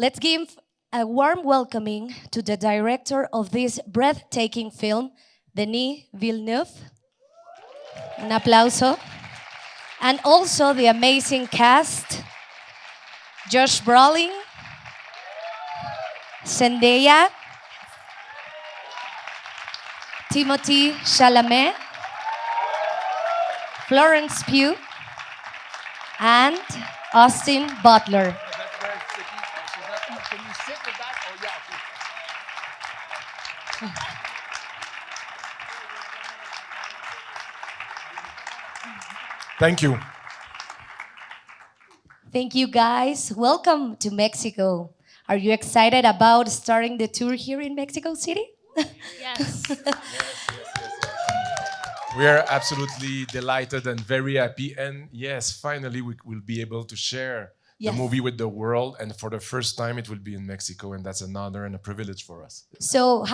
Let's give a warm welcoming to the director of this breathtaking film, Denis Villeneuve. Un aplauso. And also the amazing cast, Josh Brolin, Zendaya, Timothy Chalamet, Florence Pugh, and Austin Butler. Can you sit with that? Oh, yeah. Thank you. Thank you, guys. Welcome to Mexico. Are you excited about starting the tour here in Mexico City? Yes. We are absolutely delighted and very happy. And yes, finally, we will be able to share Yes. the movie with the world. And for the first time, it will be in Mexico. And that's an honor and a privilege for us. So,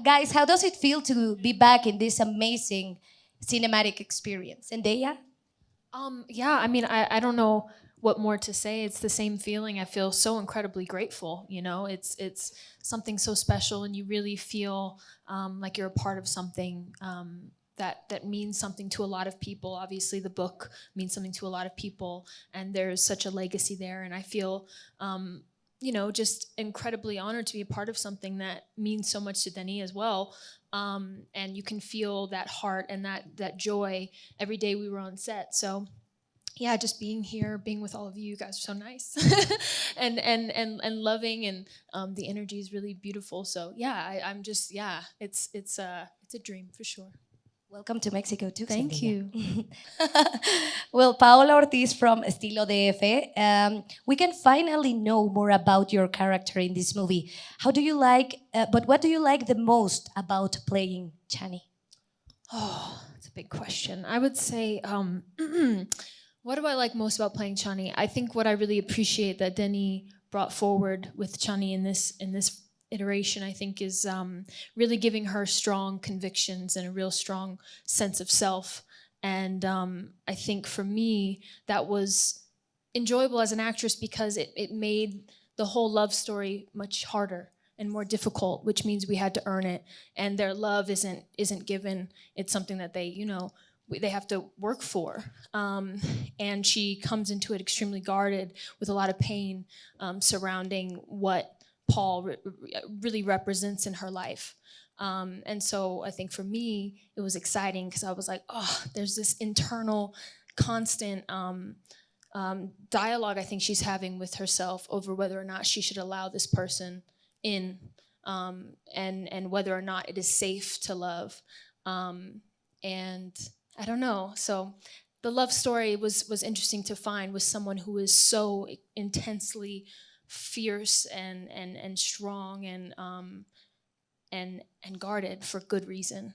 guys, how does it feel to be back in this amazing cinematic experience? Zendaya? Yeah, I mean, I don't know what more to say. It's the same feeling. I feel so incredibly grateful. You know, it's something so special, and you really feel like you're a part of something that means something to a lot of people. Obviously, the book means something to a lot of people, and there's such a legacy there. And I feel, just incredibly honored to be a part of something that means so much to Denis as well. And you can feel that heart and that joy every day we were on set. So yeah, just being here, being with all of you guys are so nice and loving, and the energy is really beautiful. So yeah, I'm just, it's a dream for sure. Welcome to Mexico too. Thank Zendaya. you. Well, Paola Ortiz from Estilo DF, we can finally know more about your character in this movie. How do you like, but what do you like the most about playing Chani? Oh, that's a big question. I would say, what do I like most about playing Chani? I think what I really appreciate that Denis brought forward with Chani in this iteration, I think, is really giving her strong convictions and a real strong sense of self. And I think for me, that was enjoyable as an actress because it made the whole love story much harder and more difficult, which means we had to earn it. And their love isn't given. It's something that they have to work for. And she comes into it extremely guarded with a lot of pain surrounding what Paul really represents in her life. And so I think for me, it was exciting because I was like, oh, there's this internal, constant dialogue I think she's having with herself over whether or not she should allow this person in, and whether or not it is safe to love. And I don't know. So the love story was interesting to find with someone who is so intensely fierce and strong and guarded for good reason.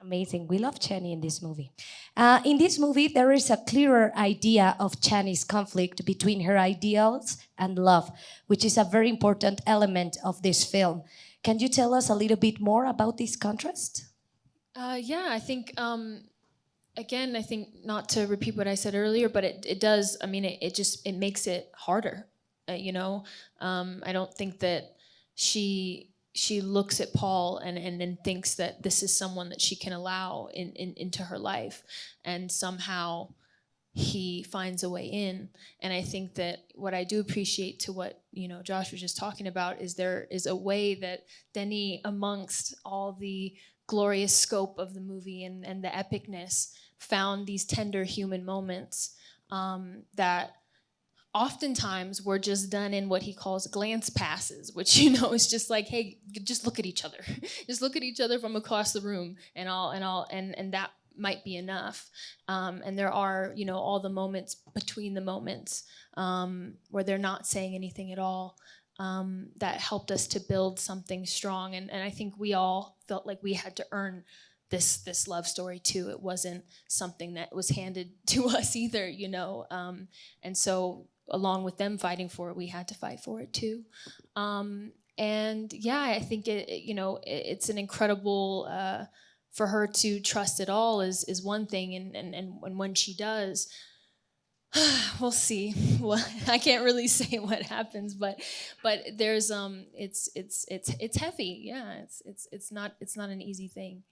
Amazing. We love Chani in this movie. In this movie, there is a clearer idea of Chani's conflict between her ideals and love, which is a very important element of this film. Can you tell us a little bit more about this contrast? Yeah, I think, again, I think not to repeat what I said earlier, but it does, I mean, it makes it harder. I don't think that she looks at Paul and thinks that this is someone that she can allow into her life, and somehow he finds a way in. And I think that what I do appreciate to what Josh was just talking about is there is a way that Denis, amongst all the glorious scope of the movie and the epicness, found these tender human moments that oftentimes we're just done in what he calls glance passes, which is just like, hey, just look at each other, just look at each other from across the room, and that might be enough. And there are all the moments between the moments where they're not saying anything at all, that helped us to build something strong. And I think we all felt like we had to earn this love story too. It wasn't something that was handed to us either, and so along with them fighting for it, we had to fight for it too. And yeah, I think it's an incredible, for her to trust it all is one thing, and when she does, We'll see. Well, I can't really say what happens, but there's it's heavy. Yeah, it's not an easy thing.